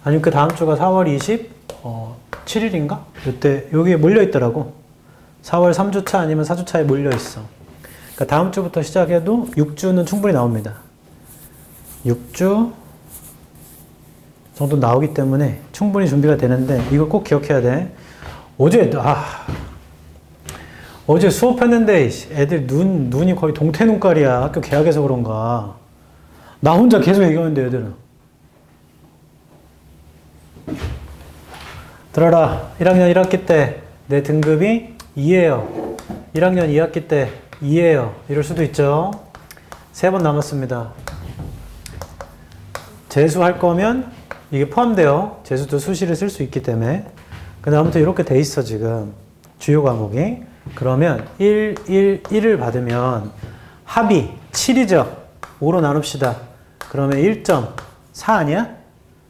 아니면 그 다음 주가 4월 27일인가? 이때 여기에 몰려 있더라고. 4월 3주차 아니면 4주차에 몰려 있어. 그러니까 다음 주부터 시작해도 6주는 충분히 나옵니다. 6주 정도 나오기 때문에 충분히 준비가 되는데 이거 꼭 기억해야 돼. 어제 수업했는데 애들 눈이 거의 동태 눈깔이야. 학교 개학해서 그런가. 나 혼자 계속 얘기하는데 애들은. 들어라. 1학년 1학기 때 내 등급이 2예요. 1학년 2학기 때 2예요. 이럴 수도 있죠. 3번 남았습니다. 재수할 거면 이게 포함돼요. 재수도 수시를 쓸 수 있기 때문에. 근데 아무튼 이렇게 돼 있어 지금. 주요 과목이. 그러면 1을 받으면 합이 7이죠. 5로 나눕시다. 그러면 1.4 아니야?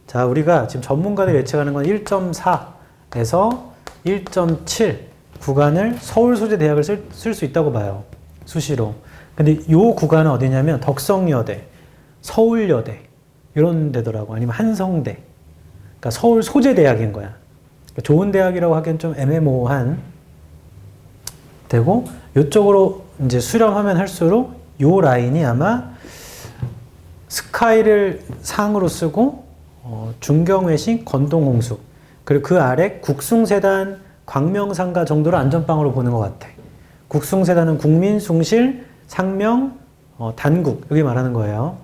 자, 우리가 지금 전문가들이 예측하는 건 1.4에서 1.7 구간을 서울 소재 대학을 쓸 수 있다고 봐요. 수시로. 근데 이 구간은 어디냐면 덕성여대, 서울여대 이런 데더라고. 아니면 한성대. 그러니까 서울 소재 대학인 거야. 그러니까 좋은 대학이라고 하기엔 좀 애매모호한 되고, 이쪽으로 이제 수렴하면 할수록 요 라인이 아마 스카이를 상으로 쓰고 중경외식, 건동홍숙, 그리고 그 아래 국숭세단, 광명상가 정도로 안전빵으로 보는 것 같아. 국숭세단은 국민, 숭실, 상명, 단국 여기 말하는 거예요.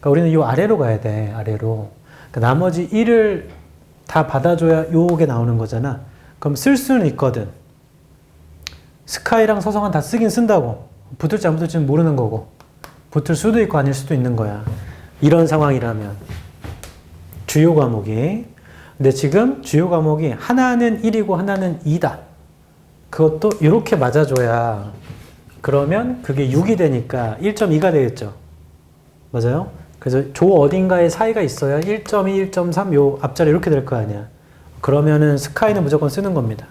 그러니까 우리는 요 아래로 가야 돼. 아래로. 그러니까 나머지 1을 다 받아줘야 요게 나오는 거잖아. 그럼 쓸 수는 있거든. 스카이랑 서성한 다 쓰긴 쓴다고. 붙을지 안 붙을지는 모르는 거고. 붙을 수도 있고 아닐 수도 있는 거야. 이런 상황이라면. 주요 과목이. 근데 지금 주요 과목이 하나는 1이고 하나는 2다. 그것도 이렇게 맞아줘야 그러면 그게 6이 되니까 1.2가 되겠죠. 맞아요? 그래서 조 어딘가에 사이가 있어야 1.2, 1.3 요 앞자리 이렇게 될 거 아니야. 그러면은 스카이는 무조건 쓰는 겁니다.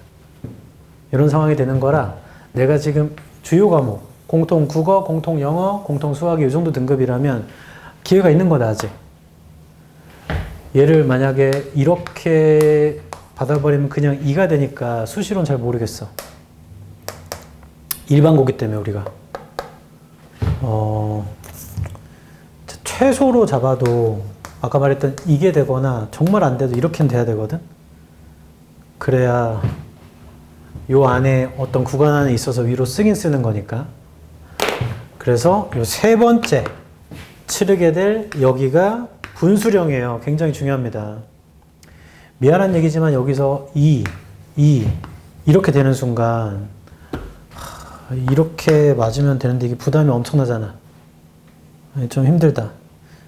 이런 상황이 되는 거라 내가 지금 주요 과목, 공통 국어, 공통 영어, 공통 수학이 이 정도 등급이라면 기회가 있는 거다, 아직. 얘를 만약에 이렇게 받아버리면 그냥 2가 되니까 수시로는 잘 모르겠어. 일반고기 때문에 우리가. 최소로 잡아도 아까 말했던 이게 되거나 정말 안 돼도 이렇게는 돼야 되거든. 그래야 요 안에 어떤 구간 안에 있어서 위로 쓰긴 쓰는 거니까. 그래서 요 세 번째 치르게 될 여기가 분수령이에요. 굉장히 중요합니다. 미안한 얘기지만 여기서 2 이렇게 되는 순간 이렇게 맞으면 되는데 이게 부담이 엄청나잖아. 좀 힘들다.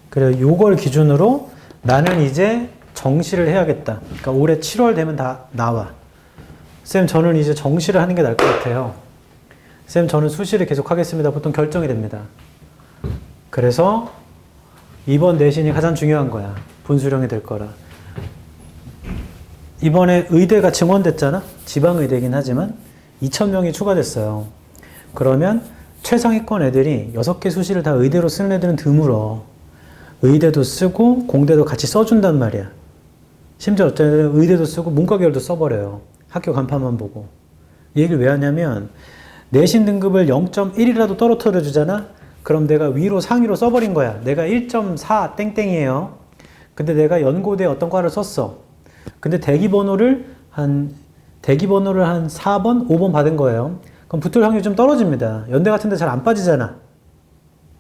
그래, 요걸 기준으로 나는 이제 정시를 해야겠다. 그러니까 올해 7월 되면 다 나와. 쌤, 저는 이제 정시를 하는 게 나을 것 같아요. 쌤, 저는 수시를 계속 하겠습니다. 보통 결정이 됩니다. 그래서 이번 내신이 가장 중요한 거야. 분수령이 될 거라. 이번에 의대가 증원됐잖아? 지방의대긴 하지만 2,000명이 추가됐어요. 그러면 최상위권 애들이 6개 수시를 다 의대로 쓰는 애들은 드물어. 의대도 쓰고 공대도 같이 써준단 말이야. 심지어 어떤 애들은 의대도 쓰고 문과 계열도 써버려요. 학교 간판만 보고. 이 얘기를 왜 하냐면 내신 등급을 0.1이라도 떨어뜨려 주잖아? 그럼 내가 위로 상위로 써버린 거야. 내가 1.4 땡땡이에요. 근데 내가 연고대 어떤 과를 썼어. 근데 대기번호를 한 4번, 5번 받은 거예요. 그럼 붙을 확률이 좀 떨어집니다. 연대 같은 데 잘 안 빠지잖아.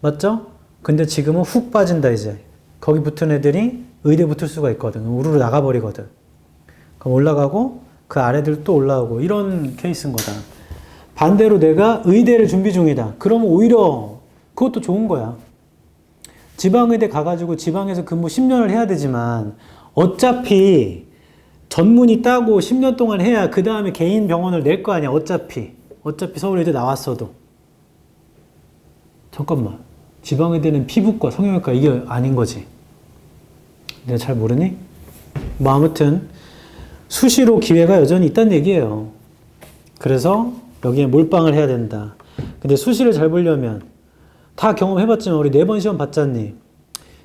맞죠? 근데 지금은 훅 빠진다 이제. 거기 붙은 애들이 의대 붙을 수가 있거든. 우르르 나가버리거든. 그럼 올라가고 그 아래들 또 올라오고 이런 케이스인 거다. 반대로 내가 의대를 준비 중이다. 그러면 오히려 그것도 좋은 거야. 지방의대 가가지고 지방에서 근무 10년을 해야 되지만 어차피 전문의 따고 10년 동안 해야 그 다음에 개인 병원을 낼 거 아니야. 어차피 서울의대 나왔어도. 잠깐만. 지방의대는 피부과, 성형외과 이게 아닌 거지. 내가 잘 모르니? 뭐 아무튼 수시로 기회가 여전히 있다는 얘기예요. 그래서 여기에 몰빵을 해야 된다. 근데 수시를 잘 보려면 다 경험해봤지만 우리 4번 시험 봤잖니.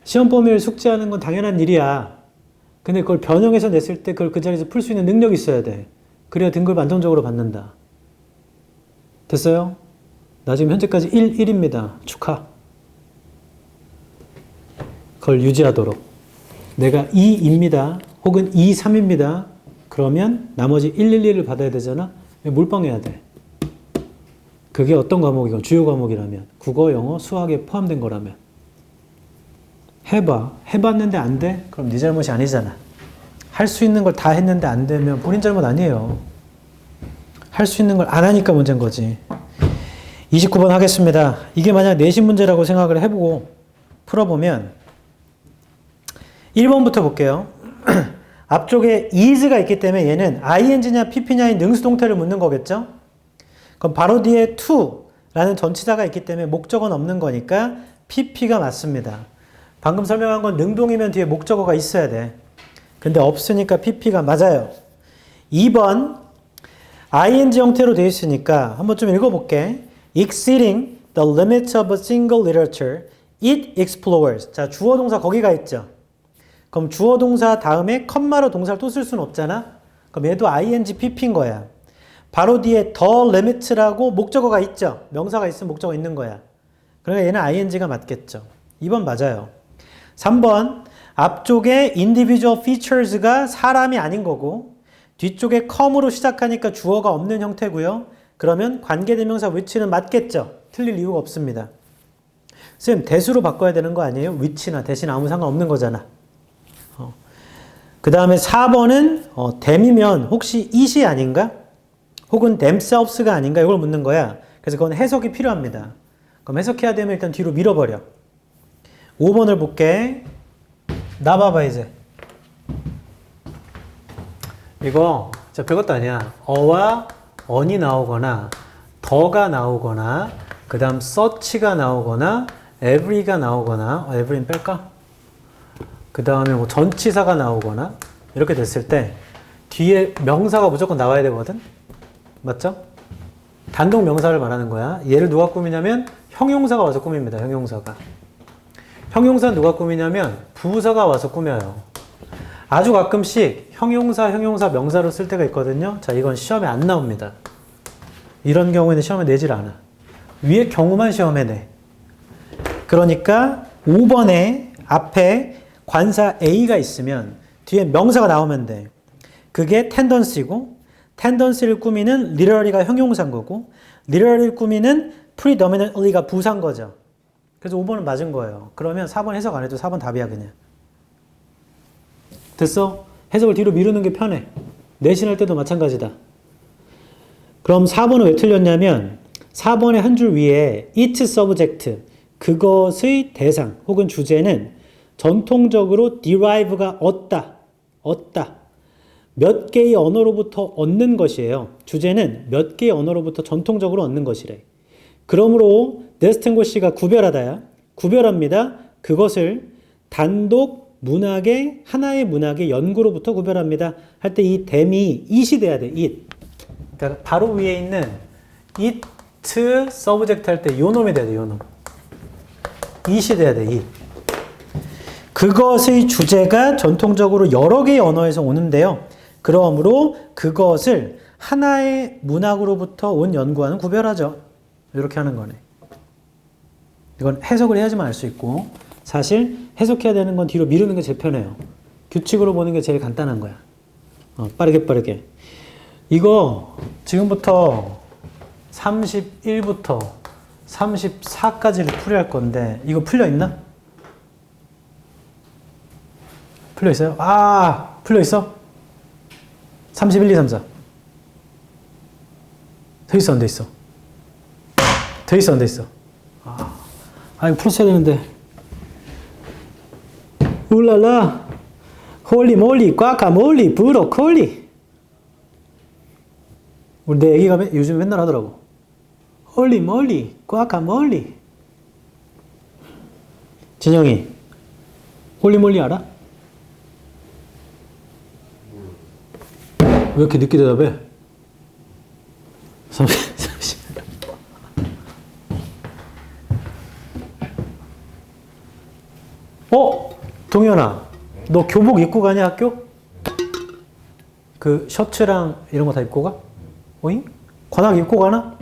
시험 범위를 숙지하는 건 당연한 일이야. 근데 그걸 변형해서 냈을 때 그걸 그 자리에서 풀 수 있는 능력이 있어야 돼. 그래야 등급을 안정적으로 받는다. 됐어요? 나 지금 현재까지 1입니다. 축하. 그걸 유지하도록. 내가 2입니다. 혹은 2, 3입니다. 그러면 나머지 111을 받아야 되잖아. 몰빵해야 돼. 그게 어떤 과목이건 주요 과목이라면 국어, 영어, 수학에 포함된 거라면 해봐. 해봤는데 안 돼? 그럼 네 잘못이 아니잖아. 할 수 있는 걸 다 했는데 안 되면 본인 잘못 아니에요. 할 수 있는 걸 안 하니까 문제인 거지. 29번 하겠습니다. 이게 만약 내신 문제라고 생각을 해보고 풀어보면 1번부터 볼게요. 앞쪽에 is가 있기 때문에 얘는 ing냐 pp냐의 능수동태를 묻는 거겠죠? 그럼 바로 뒤에 to라는 전치사가 있기 때문에 목적어는 없는 거니까 pp가 맞습니다. 방금 설명한 건 능동이면 뒤에 목적어가 있어야 돼. 근데 없으니까 pp가 맞아요. 2번 ing 형태로 되어 있으니까 한번 좀 읽어볼게. Exceeding the limits of a single literature, it explores. 자, 주어 동사 거기가 있죠. 그럼 주어 동사 다음에 컴마로 동사를 또 쓸 수는 없잖아. 그럼 얘도 ing pp인 거야. 바로 뒤에 the limits라고 목적어가 있죠. 명사가 있으면 목적어 있는 거야. 그러니까 얘는 ing가 맞겠죠. 2번 맞아요. 3번 앞쪽에 individual features가 사람이 아닌 거고 뒤쪽에 come으로 시작하니까 주어가 없는 형태고요. 그러면 관계대명사 which는 맞겠죠. 틀릴 이유가 없습니다. 쌤 대수로 바꿔야 되는 거 아니에요? which나 대신 아무 상관없는 거잖아. 그 다음에 4번은 them이면 혹시 it이 아닌가? 혹은 themselves가 아닌가? 이걸 묻는 거야. 그래서 그건 해석이 필요합니다. 그럼 해석해야 되면 일단 뒤로 밀어버려. 5번을 볼게. 나 봐봐 이제. 이거 진짜 별것도 아니야. 어와 on이 나오거나 더가 나오거나 그 다음 such가 나오거나 every가 나오거나 every는 뺄까? 그 다음에 뭐 전치사가 나오거나 이렇게 됐을 때 뒤에 명사가 무조건 나와야 되거든? 맞죠? 단독 명사를 말하는 거야. 얘를 누가 꾸미냐면 형용사가 와서 꾸밉니다. 형용사가. 형용사는 누가 꾸미냐면 부사가 와서 꾸며요. 아주 가끔씩 형용사, 명사로 쓸 때가 있거든요. 자, 이건 시험에 안 나옵니다. 이런 경우에는 시험에 내질 않아. 위에 경우만 시험에 내. 그러니까 5번에 앞에 관사 A가 있으면 뒤에 명사가 나오면 돼. 그게 tendency고 tendency를 꾸미는 literary가 형용사인 거고 literary를 꾸미는 predominantly가 부사인 거죠. 그래서 5번은 맞은 거예요. 그러면 4번 해석 안 해도 4번 답이야 그냥. 됐어? 해석을 뒤로 미루는 게 편해. 내신할 때도 마찬가지다. 그럼 4번은 왜 틀렸냐면 4번의 한 줄 위에 it subject 그것의 대상 혹은 주제는 전통적으로 derive가 얻다. 몇 개의 언어로부터 얻는 것이에요. 주제는 몇 개의 언어로부터 전통적으로 얻는 것이래. 그러므로 네스팅고시가 구별합니다. 그것을 단독 문학의 하나의 문학의 연구로부터 구별합니다. 할 때 이 them이 it이 돼야 돼. it. 그러니까 바로 위에 있는 it subject 할 때 요 놈이 돼야 돼. 요 놈. it이 돼야 돼. it. 그것의 주제가 전통적으로 여러 개의 언어에서 오는데요. 그러므로 그것을 하나의 문학으로부터 온 연구와는 구별하죠. 이렇게 하는 거네. 이건 해석을 해야지만 알 수 있고 사실 해석해야 되는 건 뒤로 미루는 게 제일 편해요. 규칙으로 보는 게 제일 간단한 거야. 빠르게. 이거 지금부터 31부터 34까지를 풀이할 건데 이거 풀려 있나? 풀려 있어요? 아, 풀려 있어? 31, 2, 3, 4. 돼 있어, 안 돼 있어? 돼 있어, 안 돼 있어? 이거 풀었어야 되는데. 울랄라, 홀리몰리, 꽈카몰리, 브로콜리. 우리 내 애기가 요즘 맨날 하더라고. 홀리몰리, 꽈카몰리. 진영이, 홀리몰리 알아? 왜 이렇게 늦게 대답해? 30. 동현아, 너 교복 입고 가냐, 학교? 그 셔츠랑 이런 거 다 입고 가? 어잉? 관악 입고 가나?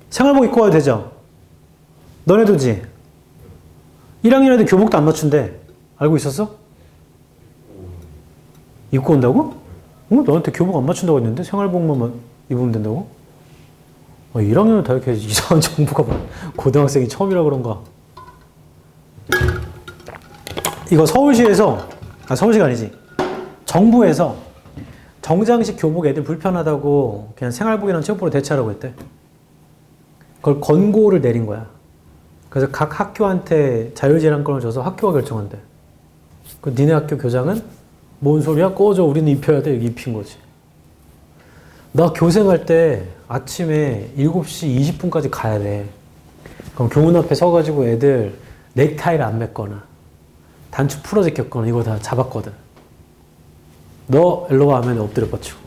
생활복 입고 가도 되죠? 너네도지? 1학년 애들 교복도 안 맞춘대. 알고 있었어? 입고 온다고? 너한테 교복 안 맞춘다고 했는데? 생활복만 입으면 된다고? 1학년은 다 이렇게 이상한 정보가 고등학생이 처음이라 그런가? 이거 서울시에서, 서울시가 아니지. 정부에서 정장식 교복 애들 불편하다고 그냥 생활복이랑 체육복으로 대체하라고 했대. 그걸 권고를 내린 거야. 그래서 각 학교한테 자율제한권을 줘서 학교가 결정한대. 그 니네 학교 교장은 뭔 소리야? 꺼져. 우리는 입혀야 돼. 여기 입힌 거지. 나 교생할 때 아침에 7시 20분까지 가야 돼. 그럼 교문 앞에 서가지고 애들 넥타이를 안 맸거나 단추 풀어져 꼈거나 이거 다 잡았거든. 너 일로 와 하면 엎드려 뻗치고.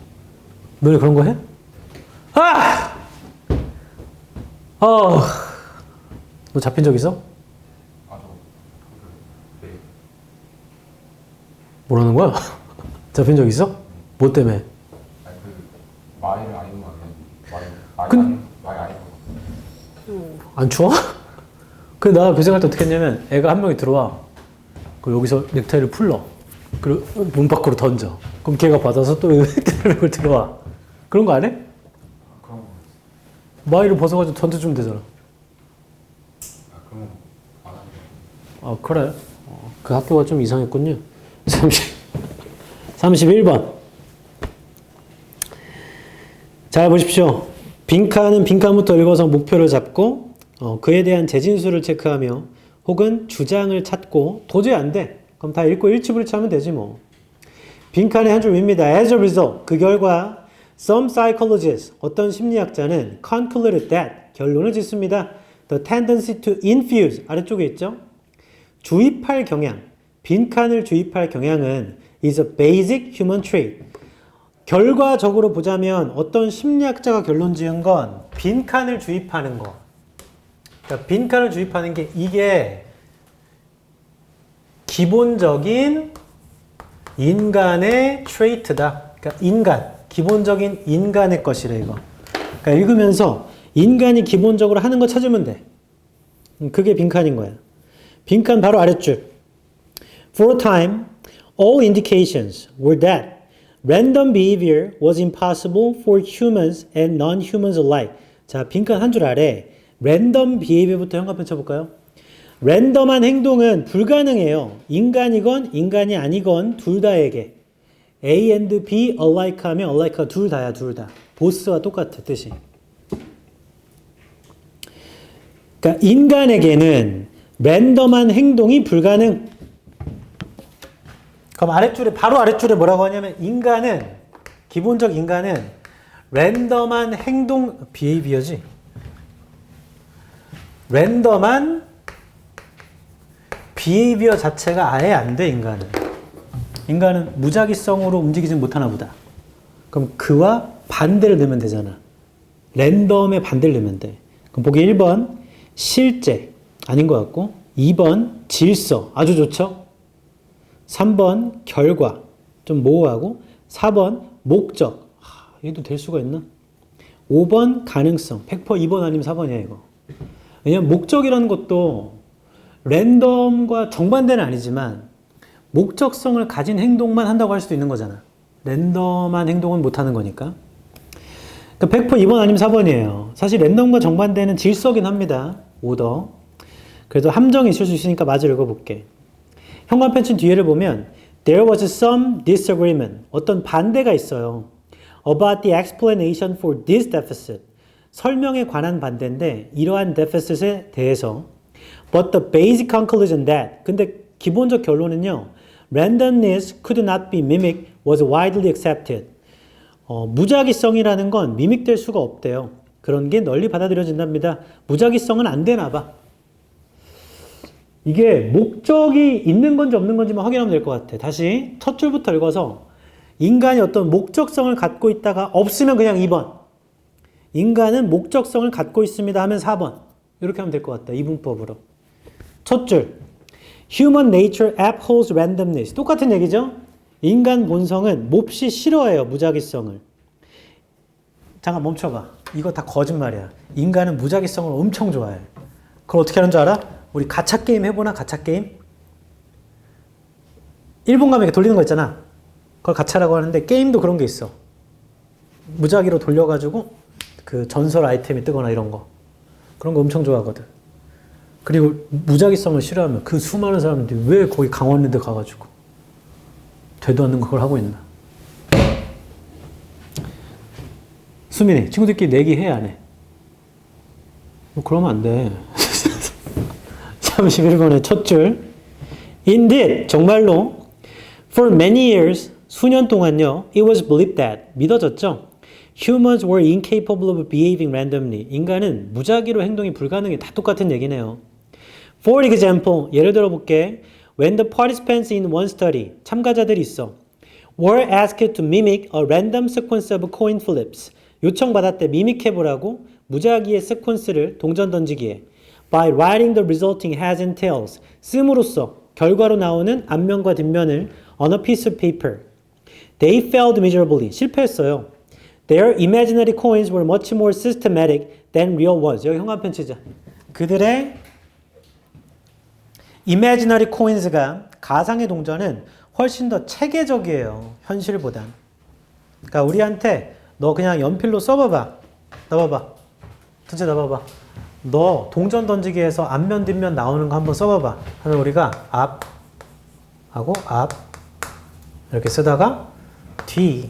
너네 그런 거 해? 아! 너 잡힌 적 있어? 뭐라는 거야? 잡힌 적 있어? 뭐 때문에? 마이를 안 입으면 안 돼. 마이 안 입으면. 안 추워? 근데 나 교생할 때 어떻게 했냐면 애가 한 명이 들어와. 그리고 여기서 넥타이를 풀러. 그리고 문 밖으로 던져. 그럼 걔가 받아서 또 넥타이를 들어와. 그런 거 안 해? 그런 거. 마이를 벗어가지고 던져주면 되잖아. 그럼 안 하는 거. 그래. 그 학교가 좀 이상했군요. 31번. 잘 보십시오. 빈칸은 빈칸부터 읽어서 목표를 잡고 그에 대한 재진수를 체크하며 혹은 주장을 찾고 도저히 안 돼. 그럼 다 읽고 일치불일치하면 되지 뭐. 빈칸의 한 줄 위입니다. As a result, 그 결과 some psychologists, 어떤 심리학자는 concluded that, 결론을 짓습니다. The tendency to infuse, 아래쪽에 있죠? 주입할 경향, 빈칸을 주입할 경향은 is a basic human trait. 결과적으로 보자면 어떤 심리학자가 결론 지은 건 빈칸을 주입하는 거. 그러니까 빈칸을 주입하는 게 이게 기본적인 인간의 트레이트다. 그러니까 기본적인 인간의 것이래 이거. 그러니까 읽으면서 인간이 기본적으로 하는 거 찾으면 돼. 그게 빈칸인 거야. 빈칸 바로 아랫줄. For a time, all indications were that random behavior was impossible for humans and non-humans alike. 자, 빈칸 한 줄 아래 random behavior부터 형광펜 쳐볼까요? 랜덤한 행동은 불가능해요. 인간이건 인간이 아니건 둘 다에게. A and B alike 하면 alike가 둘 다야, 둘 다. 보스와 똑같아, 뜻이. 그러니까 인간에게는 랜덤한 행동이 불가능. 그럼 아랫줄에, 바로 아랫줄에 뭐라고 하냐면 인간은, 기본적 인간은 랜덤한 행동, behavior지. 랜덤한 behavior 자체가 아예 안 돼, 인간은. 인간은 무작위성으로 움직이지 못하나 보다. 그럼 그와 반대를 넣으면 되잖아. 랜덤의 반대를 넣으면 돼. 그럼 보기 1번, 실제. 아닌 것 같고. 2번, 질서. 아주 좋죠? 3번, 결과. 좀 모호하고. 4번, 목적. 얘도 될 수가 있나? 5번, 가능성. 100% 2번 아니면 4번이야, 이거. 왜냐면 목적이라는 것도 랜덤과 정반대는 아니지만 목적성을 가진 행동만 한다고 할 수도 있는 거잖아. 랜덤한 행동은 못하는 거니까. 그러니까 100% 2번 아니면 4번이에요. 사실 랜덤과 정반대는 질서긴 합니다. 오더. 그래도 함정이 있을 수 있으니까 마저 읽어볼게. 현관펜 친 뒤에를 보면 There was some disagreement. 어떤 반대가 있어요. About the explanation for this deficit. 설명에 관한 반대인데 이러한 deficit에 대해서 But the basic conclusion that 근데 기본적 결론은요. Randomness could not be mimicked was widely accepted. 무작위성이라는 건 미믹될 수가 없대요. 그런 게 널리 받아들여진답니다. 무작위성은 안 되나 봐. 이게 목적이 있는 건지 없는 건지만 확인하면 될 것 같아. 다시 첫 줄부터 읽어서 인간이 어떤 목적성을 갖고 있다가 없으면 그냥 2번. 인간은 목적성을 갖고 있습니다 하면 4번. 이렇게 하면 될 것 같다. 이분법으로. 첫 줄. Human nature abhors randomness. 똑같은 얘기죠? 인간 본성은 몹시 싫어해요. 무작위성을. 잠깐 멈춰봐. 이거 다 거짓말이야. 인간은 무작위성을 엄청 좋아해. 그걸 어떻게 하는 줄 알아? 우리 가챠 게임 해보나? 가챠 게임? 일본 가면 이렇게 돌리는 거 있잖아. 그걸 가챠라고 하는데 게임도 그런 게 있어. 무작위로 돌려가지고 그 전설 아이템이 뜨거나 이런 거. 그런 거 엄청 좋아하거든. 그리고 무작위성을 싫어하면 그 수많은 사람들이 왜 거기 강원랜드 가가지고 되도 않는 걸 하고 있나. 수민이 친구들끼리 내기해 안 해? 뭐 그러면 안 돼. 31번의 첫 줄. Indeed, 정말로 for many years, 수년 동안요, it was believed that, 믿어졌죠? Humans were incapable of behaving randomly. 인간은 무작위로 행동이 불가능해. 다 똑같은 얘기네요. For example, 예를 들어 볼게. When the participants in one study, 참가자들이 있어. were asked to mimic a random sequence of coin flips. 요청받았대. 미믹해보라고 무작위의 세퀀스를 동전 던지기에. By writing the resulting heads and tails. 씀으로써 결과로 나오는 앞면과 뒷면을 on a piece of paper. They failed miserably. 실패했어요. Their imaginary coins were much more systematic than real ones. 여기 형광펜 치자. 그들의 imaginary coins가 가상의 동전은 훨씬 더 체계적이에요. 현실보단. 그러니까 우리한테 너 그냥 연필로 써봐봐. 나 봐봐. 전체 나 봐봐. 너 동전 던지기에서 앞면 뒷면 나오는 거 한번 써봐봐. 하면 우리가 앞 하고 앞 이렇게 쓰다가 뒤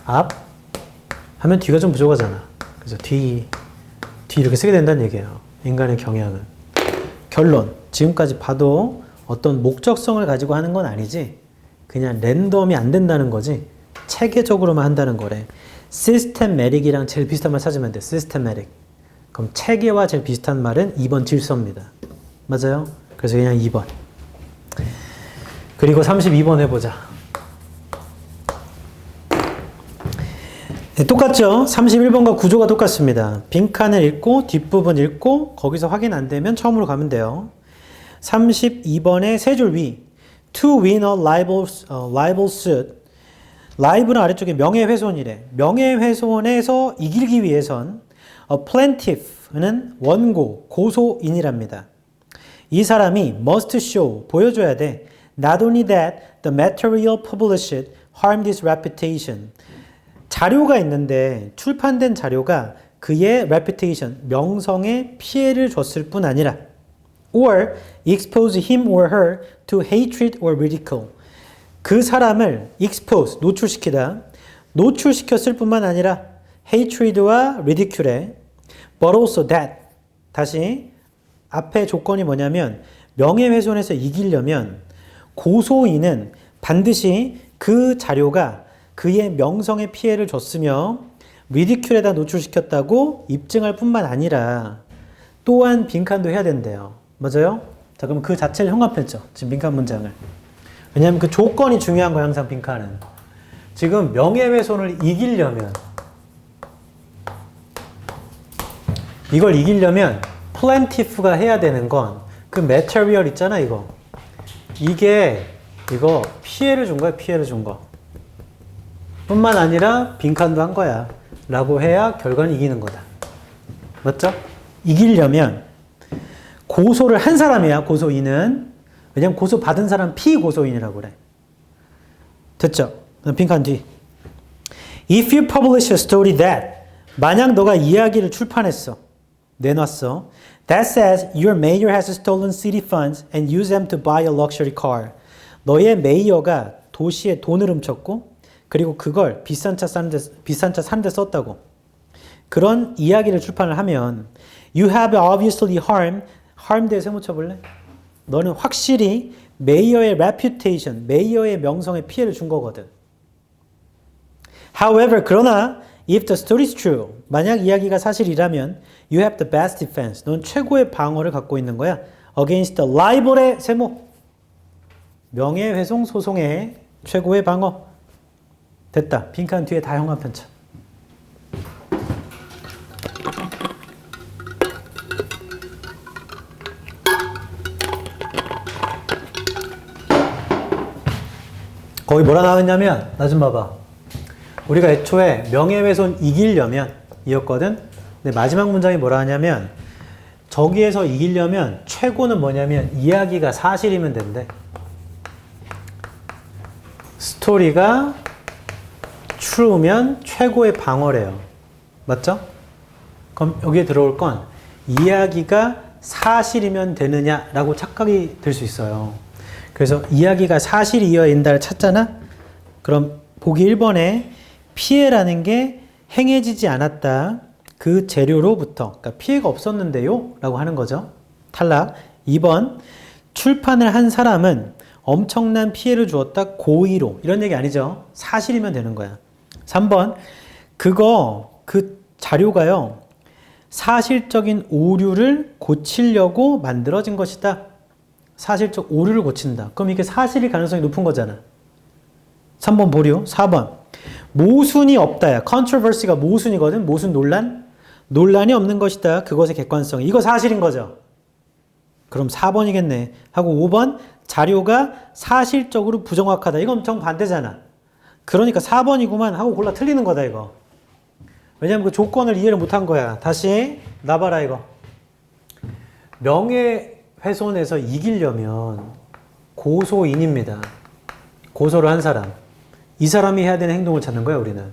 앞 하면 뒤가 좀 부족하잖아. 그래서 뒤 이렇게 쓰게 된다는 얘기예요. 인간의 경향은. 결론. 지금까지 봐도 어떤 목적성을 가지고 하는 건 아니지. 그냥 랜덤이 안 된다는 거지. 체계적으로만 한다는 거래. systematic이랑 제일 비슷한 말 찾으면 돼. systematic. 그럼 체계와 제일 비슷한 말은 2번 질서입니다. 맞아요? 그래서 그냥 2번. 그리고 32번 해보자. 네, 똑같죠? 31번과 구조가 똑같습니다. 빈칸을 읽고 뒷부분 읽고 거기서 확인 안 되면 처음으로 가면 돼요. 32번의 세 줄 위. To win a libel suit. libe는 아래쪽에 명예훼손이래. 명예훼손에서 이기기 위해선 a plaintiff는 원고, 고소인이랍니다. 이 사람이 must show, 보여줘야 돼. Not only that, the material published harmed his reputation. 자료가 있는데 출판된 자료가 그의 reputation, 명성에 피해를 줬을 뿐 아니라 or expose him or her to hatred or ridicule. 그 사람을 expose, 노출시키다. 노출시켰을 뿐만 아니라 hatred와 ridicule에 but also that. 다시 앞에 조건이 뭐냐면 명예훼손에서 이기려면 고소인은 반드시 그 자료가 그의 명성에 피해를 줬으며 ridicule에다 노출시켰다고 입증할 뿐만 아니라 또한 빈칸도 해야 된대요. 맞아요? 자, 그럼 그 자체를 형광펜죠. 지금 빈칸 문장을. 왜냐하면 그 조건이 중요한 거야, 항상 빈칸은. 지금 명예훼손을 이기려면 이걸 이기려면 plaintiff가 해야 되는 건 그 material 있잖아, 이거. 이거 피해를 준 거야, 피해를 준 거. 뿐만 아니라 빈칸도 한 거야. 라고 해야 결과는 이기는 거다. 맞죠? 이기려면 고소를 한 사람이야, 고소인은. 왜냐면 고소 받은 사람 피고소인이라고 그래. 됐죠? 빈칸 뒤. If you publish a story that, 만약 너가 이야기를 출판했어. 내놨어. That says your mayor has stolen city funds and used them to buy a luxury car. 너의 메이어가 도시에 돈을 훔쳤고 그리고 그걸 비싼 차 사는데 썼다고. 그런 이야기를 출판을 하면 You have obviously harmed에 세모 쳐볼래? 너는 확실히 메이어의 reputation, 메이어의 명성에 피해를 준 거거든. However, 그러나 if the story is true, 만약 이야기가 사실이라면 you have the best defense. 넌 최고의 방어를 갖고 있는 거야. Against the libel의 세모. 명예훼손 소송의 최고의 방어. 됐다. 빈칸 뒤에 다 형광펜 쳐. 거기 뭐라 나왔냐면 나 좀 봐봐. 우리가 애초에 명예훼손 이기려면 이었거든. 근데 마지막 문장이 뭐라 하냐면 저기에서 이기려면 최고는 뭐냐면 이야기가 사실이면 된대. 스토리가 true면 최고의 방어래요. 맞죠? 그럼 여기에 들어올 건 이야기가 사실이면 되느냐라고 착각이 들 수 있어요. 그래서 이야기가 사실이어야 인다를 찾잖아? 그럼 보기 1번에 피해라는 게 행해지지 않았다. 그 재료로부터. 그러니까 피해가 없었는데요? 라고 하는 거죠. 탈락. 2번 출판을 한 사람은 엄청난 피해를 주었다. 고의로. 이런 얘기 아니죠. 사실이면 되는 거야. 3번 그 자료가요. 사실적인 오류를 고치려고 만들어진 것이다. 사실적 오류를 고친다. 그럼 이게 사실일 가능성이 높은 거잖아. 3번 보류. 4번 모순이 없다야. controversy가 모순이거든. 모순 논란. 논란이 없는 것이다. 그것의 객관성. 이거 사실인 거죠. 그럼 4번이겠네. 하고 5번 자료가 사실적으로 부정확하다. 이건 정반대잖아. 그러니까 4번이구만 하고 골라 틀리는 거다 이거. 왜냐면 그 조건을 이해를 못한 거야. 다시 나봐라 이거. 명예훼손에서 이기려면 고소인입니다. 고소를 한 사람. 이 사람이 해야 되는 행동을 찾는 거야 우리는.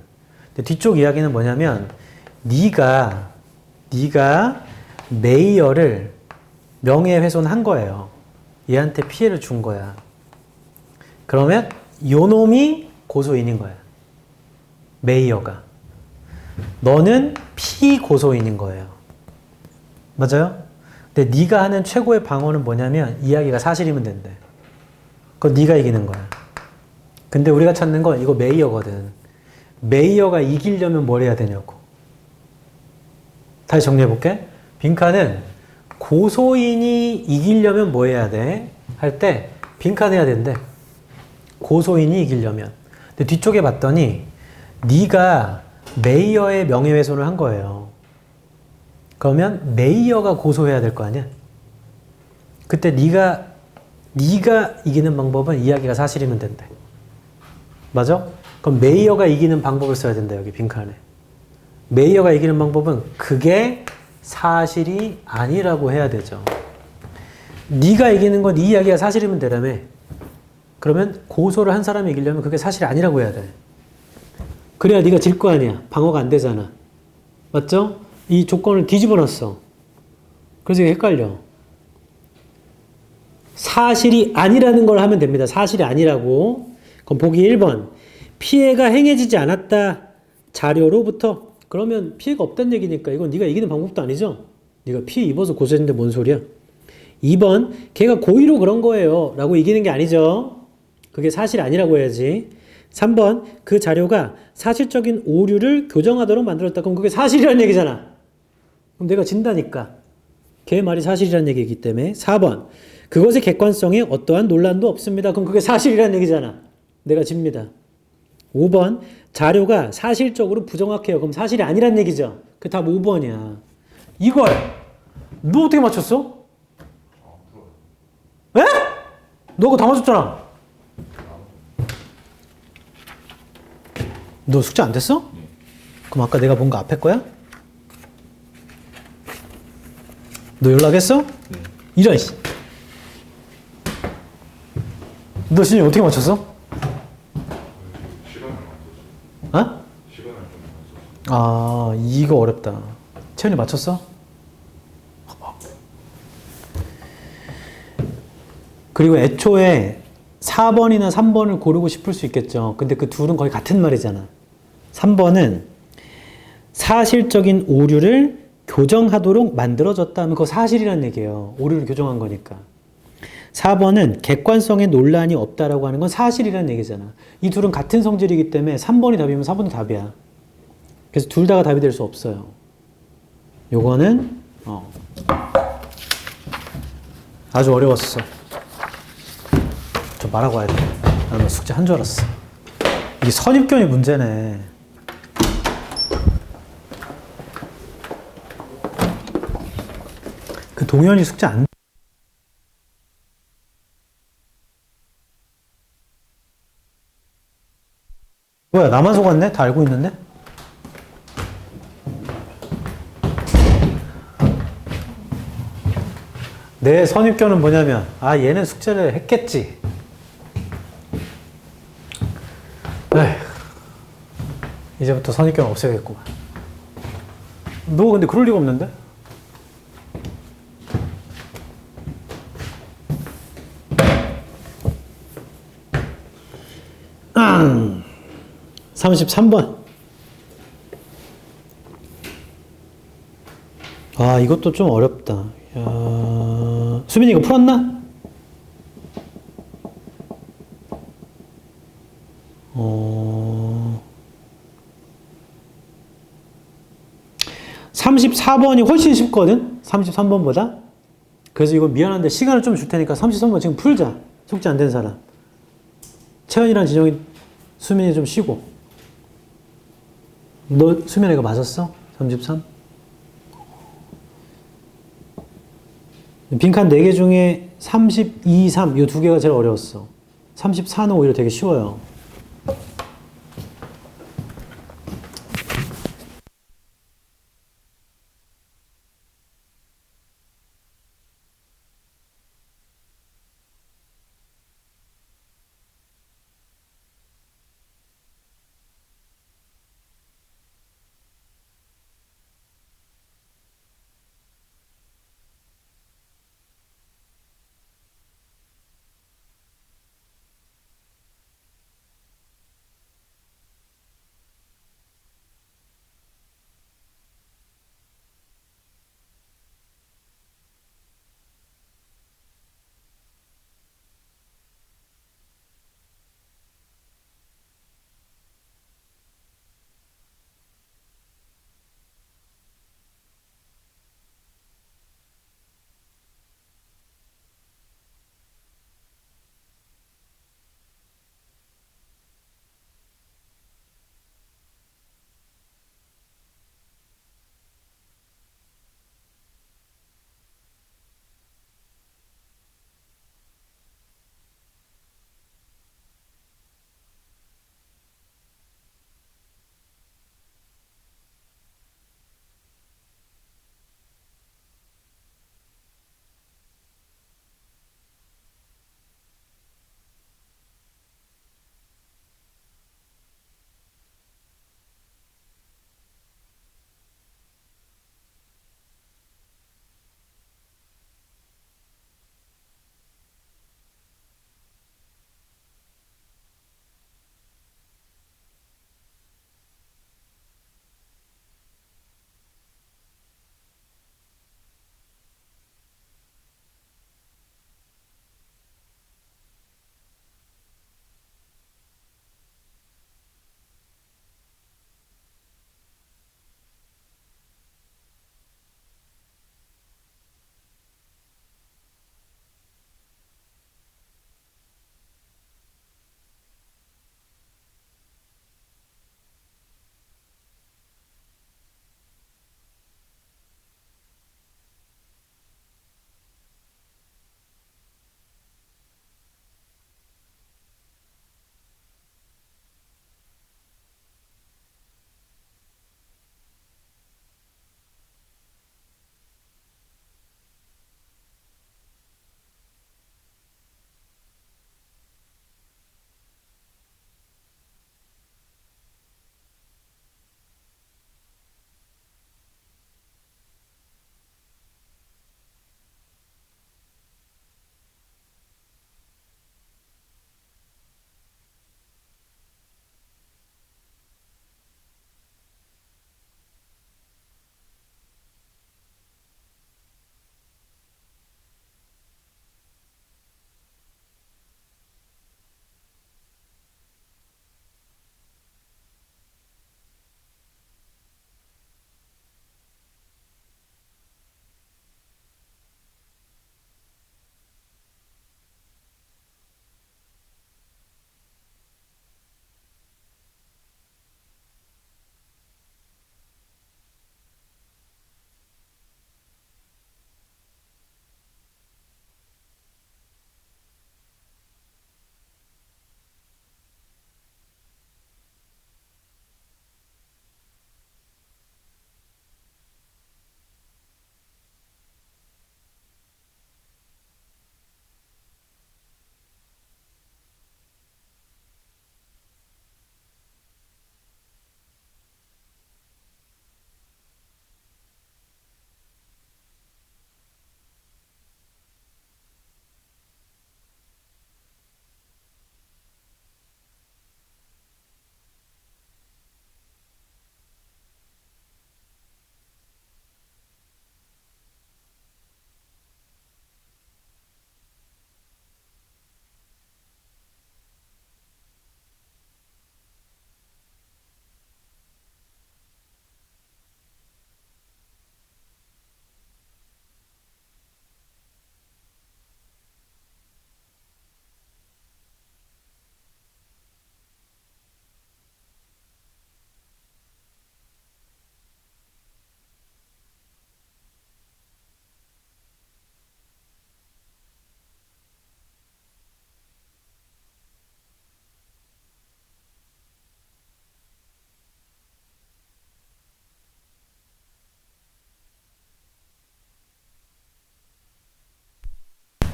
근데 뒤쪽 이야기는 뭐냐면 네가 메이어를 명예훼손한 거예요. 얘한테 피해를 준 거야. 그러면 요놈이 고소인인 거야. 메이어가. 너는 피고소인인 거예요. 맞아요? 근데 네가 하는 최고의 방어는 뭐냐면 이야기가 사실이면 된대. 그건 네가 이기는 거야. 근데 우리가 찾는 건 이거 메이어거든. 메이어가 이기려면 뭘 해야 되냐고. 다시 정리해볼게. 빈칸은 고소인이 이기려면 뭐 해야 돼? 할 때 빈칸 해야 된대. 고소인이 이기려면. 근데 뒤쪽에 봤더니 네가 메이어의 명예훼손을 한 거예요. 그러면 메이어가 고소해야 될 거 아니야? 그때 네가 이기는 방법은 이야기가 사실이면 된대. 맞아? 그럼 메이어가 이기는 방법을 써야 된다. 여기 빈칸에. 메이어가 이기는 방법은 그게 사실이 아니라고 해야 되죠. 네가 이기는 건 네 이야기가 사실이면 되라며. 그러면 고소를 한 사람이 이기려면 그게 사실이 아니라고 해야 돼. 그래야 네가 질 거 아니야. 방어가 안 되잖아. 맞죠? 이 조건을 뒤집어 놨어. 그래서 이게 헷갈려. 사실이 아니라는 걸 하면 됩니다. 사실이 아니라고. 그럼 보기 1번. 피해가 행해지지 않았다. 자료로부터. 그러면 피해가 없다는 얘기니까 이건 네가 이기는 방법도 아니죠. 네가 피해 입어서 고소했는데 뭔 소리야. 2번. 걔가 고의로 그런 거예요. 라고 이기는 게 아니죠. 그게 사실 아니라고 해야지. 3번. 그 자료가 사실적인 오류를 교정하도록 만들었다. 그럼 그게 사실이라는 얘기잖아. 그럼 내가 진다니까. 걔 말이 사실이라는 얘기이기 때문에. 4번. 그것의 객관성에 어떠한 논란도 없습니다. 그럼 그게 사실이라는 얘기잖아. 내가 집니다. 5번. 자료가 사실적으로 부정확해요. 그럼 사실이 아니란 얘기죠. 그 답 5번이야. 이걸 너 어떻게 맞췄어? 에? 너 그거 다 맞췄잖아. 너 숙제 안 됐어? 그럼 아까 내가 본 거 앞에 거야? 너 연락했어? 이런 씨. 너 신이 어떻게 맞췄어? 시간을 맞췄어. 어? 시간을 좀 맞췄어. 아, 이거 어렵다. 채연이 맞췄어? 그리고 애초에 4번이나 3번을 고르고 싶을 수 있겠죠. 근데 그 둘은 거의 같은 말이잖아. 3번은 사실적인 오류를 교정하도록 만들어졌다 하면 그거 사실이라는 얘기예요. 오류를 교정한 거니까. 4번은 객관성에 논란이 없다라고 하는 건 사실이라는 얘기잖아. 이 둘은 같은 성질이기 때문에 3번이 답이면 4번도 답이야. 그래서 둘 다가 답이 될 수 없어요. 요거는 아주 어려웠어. 좀 말하고 와야 돼. 나는 숙제 한 줄 알았어. 이게 선입견이 문제네. 그 동현이 숙제 안 뭐야, 나만 속았네? 다 알고 있는데? 내 선입견은 뭐냐면, 아, 얘는 숙제를 했겠지. 에휴, 이제부터 선입견 없애야겠구만. 너 근데 그럴 리가 없는데? 음, 33번. 아, 이것도 좀 어렵다. 야, 수빈이 이거 풀었나? 어, 34번이 훨씬 쉽거든? 33번보다? 그래서 이거 미안한데 시간을 좀 줄 테니까 33번 지금 풀자. 숙제 안 된 사람. 채연이랑 진영이, 수민이 좀 쉬고. 너, 수민아 이거 맞았어? 33? 빈칸 4개 중에 32, 3, 이 두 개가 제일 어려웠어. 34는 오히려 되게 쉬워요.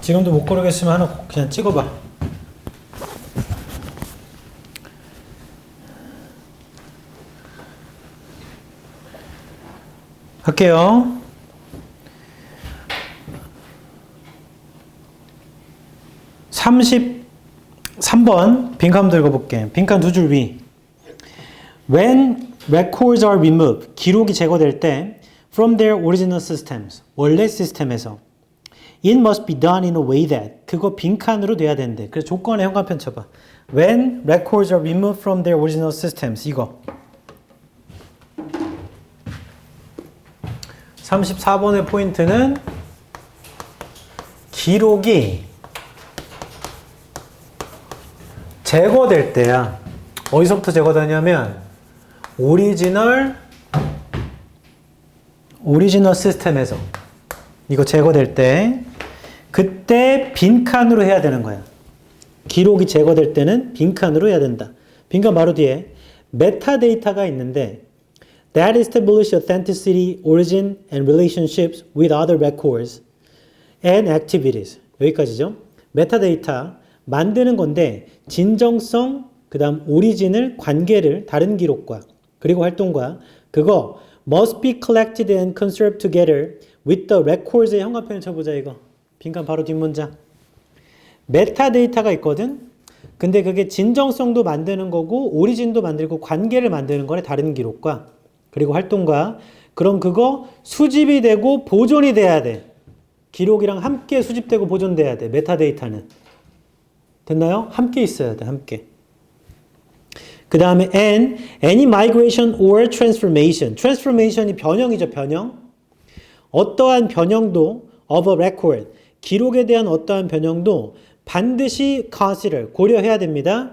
지금도 못 고르겠으면 하나 그냥 찍어봐. 할게요. 33번 빈칸 들고 볼게. 빈칸 두 줄 위. When records are removed, 기록이 제거될 때 from their original systems, 원래 시스템에서 it must be done in a way that, 그거 빈칸으로 돼야 되는데, 그래서 조건에 현관편 쳐봐. When records are removed from their original systems, 이거 34번의 포인트는 기록이 제거될 때야. 어디서부터 제거되냐면 오리지널 시스템에서 이거 제거될 때 그때 빈칸으로 해야 되는 거야. 기록이 제거될 때는 빈칸으로 해야 된다. 빈칸 바로 뒤에 메타데이터가 있는데 that establish authenticity, origin, and relationships with other records and activities. 여기까지죠. 메타데이터 만드는 건데 진정성, 그 다음 오리진을, 관계를 다른 기록과 그리고 활동과 그거 must be collected and conserved together with the records의 현관편을 쳐보자 이거. 빈칸 바로 뒷문장. 메타데이터가 있거든. 근데 그게 진정성도 만드는 거고 오리진도 만들고 관계를 만드는 거래. 다른 기록과 그리고 활동과. 그럼 그거 수집이 되고 보존이 돼야 돼. 기록이랑 함께 수집되고 보존돼야 돼. 메타데이터는. 됐나요? 함께 있어야 돼. 함께. 그 다음에 and any migration or transformation. transformation이 변형이죠. 변형. 어떠한 변형도 of a record. 기록에 대한 어떠한 변형도 반드시 consider. 고려해야 됩니다.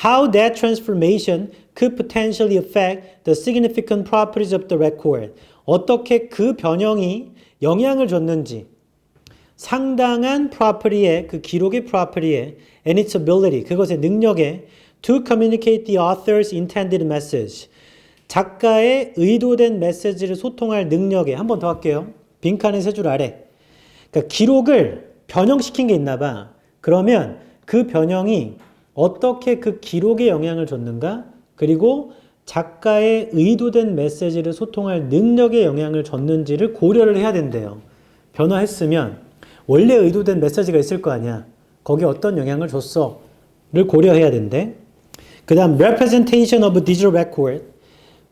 How that transformation could potentially affect the significant properties of the record. 어떻게 그 변형이 영향을 줬는지. 상당한 property에, 그 기록의 property에 and its ability, 그것의 능력에 to communicate the author's intended message. 작가의 의도된 메시지를 소통할 능력에. 한 번 더 할게요. 빈칸의 세 줄 아래. 그러니까 기록을 변형시킨 게 있나 봐. 그러면 그 변형이 어떻게 그 기록에 영향을 줬는가? 그리고 작가의 의도된 메시지를 소통할 능력에 영향을 줬는지를 고려를 해야 된대요. 변화했으면 원래 의도된 메시지가 있을 거 아니야. 거기에 어떤 영향을 줬어? 를 고려해야 된대. 그 다음 representation of a digital record.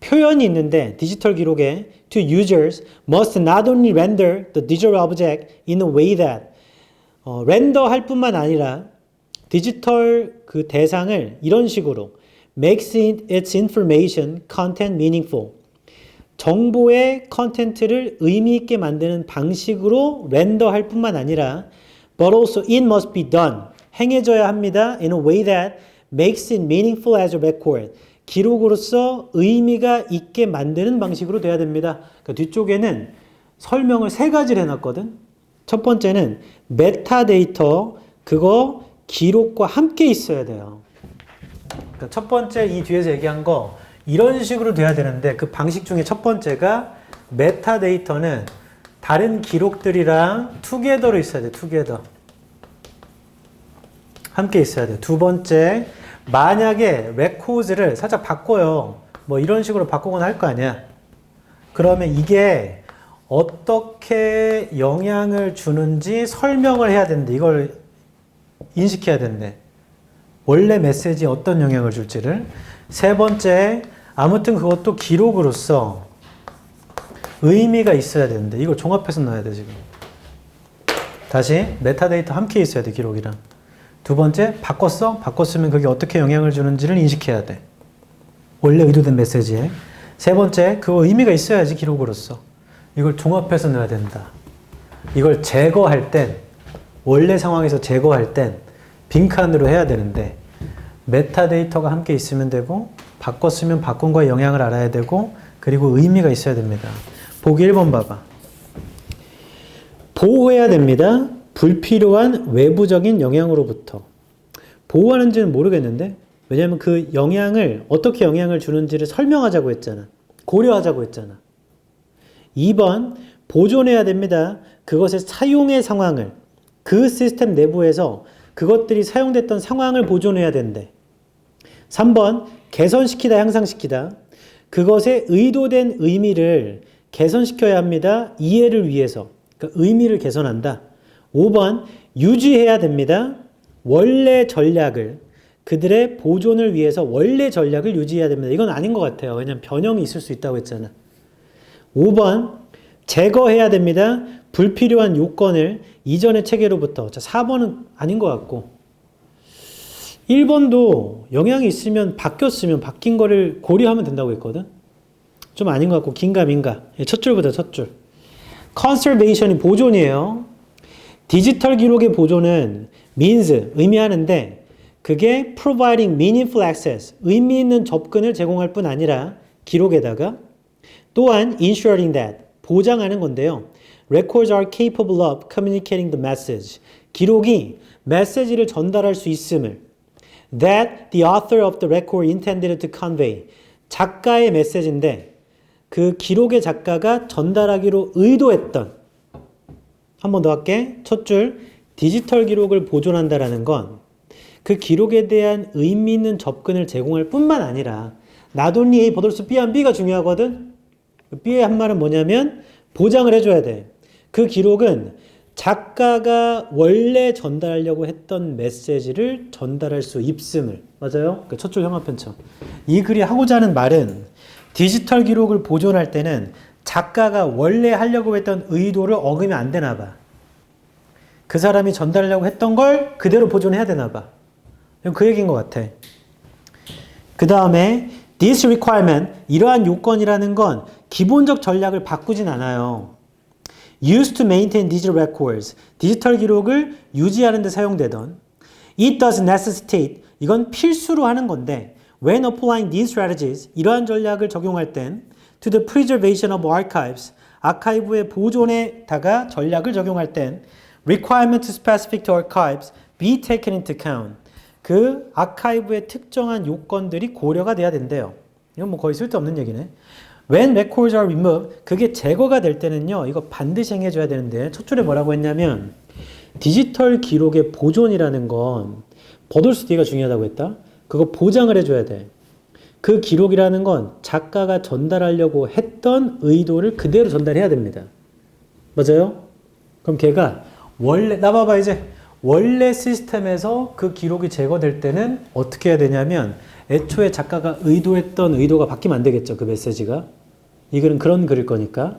표현이 있는데 디지털 기록에 to users must not only render the digital object in a way that 렌더 할 뿐만 아니라 디지털 그 대상을 이런 식으로 makes its information content meaningful. 정보의 컨텐츠를 의미 있게 만드는 방식으로 렌더할 뿐만 아니라 but also it must be done. 행해져야 합니다. in a way that makes it meaningful as a record. 기록으로서 의미가 있게 만드는 방식으로 돼야 됩니다. 그러니까 뒤쪽에는 설명을 세 가지를 해놨거든. 첫 번째는 메타데이터, 그거 기록과 함께 있어야 돼요. 그러니까 첫 번째 이 뒤에서 얘기한 거 이런 식으로 돼야 되는데 그 방식 중에 첫 번째가 메타데이터는 다른 기록들이랑 투게더로 있어야 돼. 투게더. 함께 있어야 돼. 두 번째, 만약에 레코드를 살짝 바꿔요. 뭐 이런 식으로 바꾸거나 할 거 아니야. 그러면 이게 어떻게 영향을 주는지 설명을 해야 되는데 이걸 인식해야 된대. 원래 메시지에 어떤 영향을 줄지를. 세 번째, 아무튼 그것도 기록으로서 의미가 있어야 되는데 이걸 종합해서 넣어야 돼 지금. 다시 메타데이터 함께 있어야 돼. 기록이랑. 두 번째, 바꿨어? 바꿨으면 그게 어떻게 영향을 주는지를 인식해야 돼. 원래 의도된 메시지에. 세 번째, 그거 의미가 있어야지 기록으로서. 이걸 종합해서 넣어야 된다. 이걸 제거할 땐, 원래 상황에서 제거할 땐 빈칸으로 해야 되는데 메타데이터가 함께 있으면 되고 바꿨으면 바꾼 거에 영향을 알아야 되고 그리고 의미가 있어야 됩니다. 보기 1번 봐봐. 보호해야 됩니다. 불필요한 외부적인 영향으로부터. 보호하는지는 모르겠는데 왜냐하면 그 영향을 어떻게 영향을 주는지를 설명하자고 했잖아. 고려하자고 했잖아. 2번 보존해야 됩니다. 그것의 사용의 상황을 그 시스템 내부에서 그것들이 사용됐던 상황을 보존해야 된대. 3번 개선시키다, 향상시키다. 그것의 의도된 의미를 개선시켜야 합니다. 이해를 위해서. 그러니까 의미를 개선한다. 5번 유지해야 됩니다. 원래 전략을 그들의 보존을 위해서 원래 전략을 유지해야 됩니다. 이건 아닌 것 같아요. 왜냐하면 변형이 있을 수 있다고 했잖아. 5번 제거해야 됩니다. 불필요한 요건을 이전의 체계로부터. 자, 4번은 아닌 것 같고 1번도 영향이 있으면 바뀌었으면 바뀐 거를 고려하면 된다고 했거든. 좀 아닌 것 같고 긴가 민가. 첫 줄보다 첫 줄. conservation이 보존이에요. 디지털 기록의 보존은 means 의미하는데 그게 providing meaningful access 의미 있는 접근을 제공할 뿐 아니라 기록에다가 또한 ensuring that 보장하는 건데요. Records are capable of communicating the message 기록이 메시지를 전달할 수 있음을 that the author of the record intended to convey 작가의 메시지인데 그 기록의 작가가 전달하기로 의도했던 한 번 더 할게. 첫 줄 디지털 기록을 보존한다라는 건 그 기록에 대한 의미 있는 접근을 제공할 뿐만 아니라 not only A, but also B and B가 중요하거든. B의 한 말은 뭐냐면 보장을 해줘야 돼. 그 기록은 작가가 원래 전달하려고 했던 메시지를 전달할 수 있음을. 맞아요? 그 첫 줄 형합편처럼. 이 글이 하고자 하는 말은 디지털 기록을 보존할 때는 작가가 원래 하려고 했던 의도를 어기면 안 되나 봐. 그 사람이 전달하려고 했던 걸 그대로 보존해야 되나 봐. 그 얘기인 것 같아. 그 다음에 this requirement, 이러한 요건이라는 건 기본적 전략을 바꾸진 않아요. used to maintain digital records, 디지털 기록을 유지하는 데 사용되던 it does necessitate, 이건 필수로 하는 건데 when applying these strategies, 이러한 전략을 적용할 땐 to the preservation of archives, 아카이브의 보존에다가 전략을 적용할 땐 requirement specific to archives be taken into account. 그 아카이브의 특정한 요건들이 고려가 돼야 된대요. 이건 뭐 거의 쓸데없는 얘기네. When records are removed, 그게 제거가 될 때는요, 이거 반드시 행해줘야 되는데 첫 줄에 뭐라고 했냐면 디지털 기록의 보존이라는 건 버돌스디가 중요하다고 했다. 그거 보장을 해줘야 돼. 그 기록이라는 건 작가가 전달하려고 했던 의도를 그대로 전달해야 됩니다. 맞아요? 그럼 걔가 원래 나봐봐 이제 원래 시스템에서 그 기록이 제거될 때는 어떻게 해야 되냐면 애초에 작가가 의도했던 의도가 바뀌면 안 되겠죠. 그 메시지가. 이 글은 그런 글일 거니까.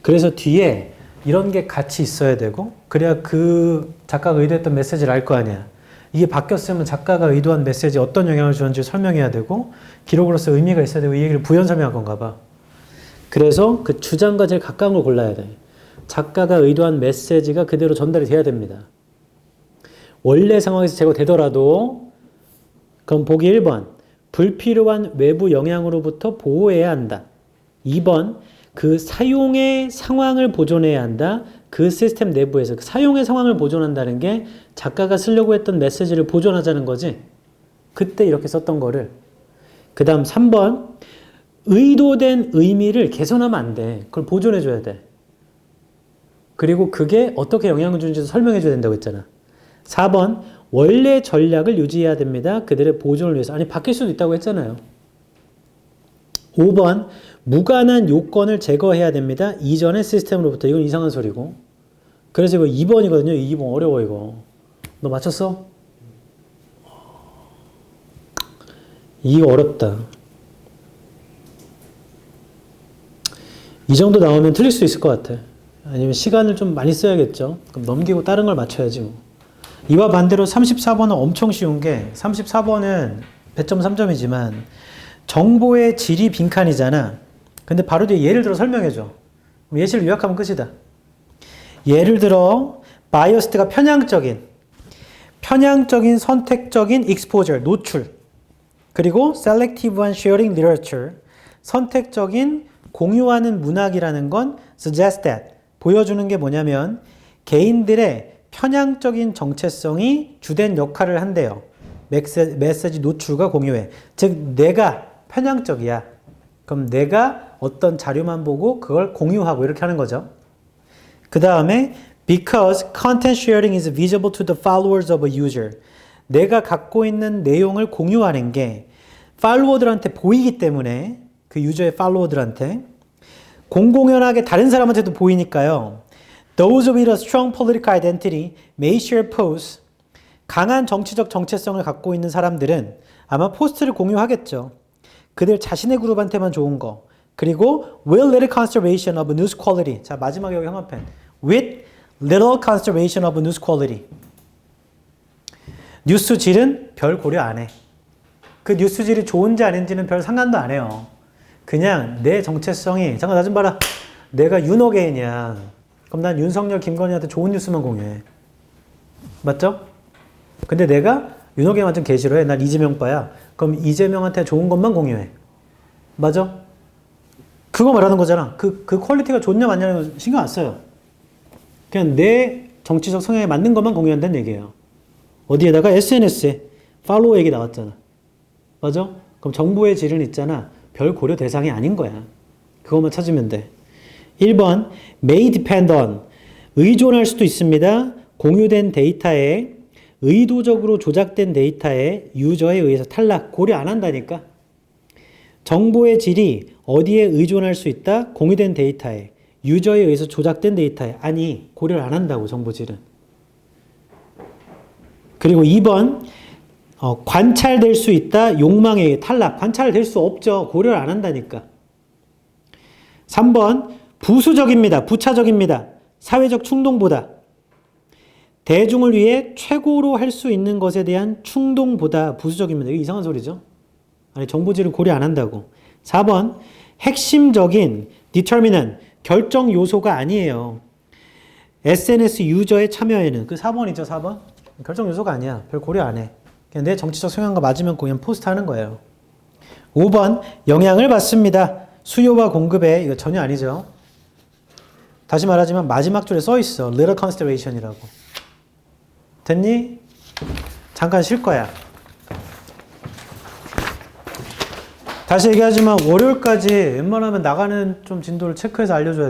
그래서 뒤에 이런 게 같이 있어야 되고 그래야 그 작가가 의도했던 메시지를 알 거 아니야. 이게 바뀌었으면 작가가 의도한 메시지 어떤 영향을 주는지 설명해야 되고 기록으로서 의미가 있어야 되고 이 얘기를 부연 설명할 건가 봐. 그래서 그 주장과 제일 가까운 걸 골라야 돼. 작가가 의도한 메시지가 그대로 전달이 돼야 됩니다. 원래 상황에서 제거되더라도 그럼 보기 1번 불필요한 외부 영향으로부터 보호해야 한다. 2번 그 사용의 상황을 보존해야 한다. 그 시스템 내부에서 그 사용의 상황을 보존한다는 게 작가가 쓰려고 했던 메시지를 보존하자는 거지. 그때 이렇게 썼던 거를. 그 다음 3번 의도된 의미를 개선하면 안 돼. 그걸 보존해줘야 돼. 그리고 그게 어떻게 영향을 주는지 설명해줘야 된다고 했잖아. 4번 원래 전략을 유지해야 됩니다. 그들의 보존을 위해서. 아니 바뀔 수도 있다고 했잖아요. 5번 무관한 요건을 제거해야 됩니다. 이전의 시스템으로부터. 이건 이상한 소리고. 그래서 이거 2번이거든요. 2번 어려워 이거. 너 맞췄어? 이거 어렵다. 이 정도 나오면 틀릴 수 있을 것 같아. 아니면 시간을 좀 많이 써야겠죠. 그럼 넘기고 다른 걸 맞춰야지 뭐. 이와 반대로 34번은 엄청 쉬운 게 34번은 배점 3점이지만 정보의 질이 빈칸이잖아. 근데 바로 뒤에 예를 들어 설명해줘. 예시를 요약하면 끝이다. 예를 들어 바이어스가 편향적인 선택적인 exposure, 노출 그리고 selective한 sharing literature, 선택적인 공유하는 문학이라는 건 suggest that, 보여주는 게 뭐냐면 개인들의 편향적인 정체성이 주된 역할을 한대요. 메시지 노출과 공유에. 즉 내가 편향적이야. 그럼 내가 어떤 자료만 보고 그걸 공유하고 이렇게 하는 거죠. 그 다음에 Because content sharing is visible to the followers of a user. 내가 갖고 있는 내용을 공유하는 게 팔로워들한테 보이기 때문에 그 유저의 팔로워들한테 공공연하게 다른 사람한테도 보이니까요. Those with a strong political identity may share posts. 강한 정치적 정체성을 갖고 있는 사람들은 아마 포스트를 공유하겠죠. 그들 자신의 그룹한테만 좋은 거. 그리고 with little conservation of news quality. 자, 마지막에 여기 형광펜. With little conservation of news quality. 뉴스 질은 별 고려 안 해. 그 뉴스 질이 좋은지 아닌지는 별 상관도 안 해요. 그냥 내 정체성이, 잠깐 나 좀 봐라. 내가 윤호개인이야. 그럼 난 윤석열, 김건희한테 좋은 뉴스만 공유해. 맞죠? 근데 내가 윤호개인 완전 개 싫어해. 난 이재명빠야. 그럼 이재명한테 좋은 것만 공유해. 맞아? 그거 말하는 거잖아. 그 퀄리티가 좋냐 맞냐는 신경 안 써요. 그냥 내 정치적 성향에 맞는 것만 공유한다는 얘기예요. 어디에다가? SNS에. 팔로워 얘기 나왔잖아. 맞아? 그럼 정보의 질은 있잖아. 별 고려 대상이 아닌 거야. 그것만 찾으면 돼. 1번 may depend on. 의존할 수도 있습니다. 공유된 데이터에 의도적으로 조작된 데이터에 유저에 의해서 탈락. 고려 안 한다니까. 정보의 질이 어디에 의존할 수 있다? 공유된 데이터에. 유저에 의해서 조작된 데이터에. 아니, 고려를 안 한다고, 정보 질은. 그리고 2번, 관찰될 수 있다? 욕망에 의해 탈락. 관찰될 수 없죠. 고려를 안 한다니까. 3번, 부수적입니다. 부차적입니다. 사회적 충동보다. 대중을 위해 최고로 할 수 있는 것에 대한 충동보다 부수적입니다. 이거 이상한 소리죠? 아니, 정보질을 고려 안 한다고. 4번, 핵심적인 determinant, 결정 요소가 아니에요. SNS 유저의 참여에는. 그 4번이죠, 4번? 결정 요소가 아니야. 별 고려 안 해. 그냥 내 정치적 성향과 맞으면 그냥 포스트 하는 거예요. 5번, 영향을 받습니다. 수요와 공급에. 이거 전혀 아니죠. 다시 말하지만 마지막 줄에 써 있어. little consideration이라고. 됐니? 잠깐 쉴 거야. 다시 얘기하지만 월요일까지 웬만하면 나가는 좀 진도를 체크해서 알려줘야 돼.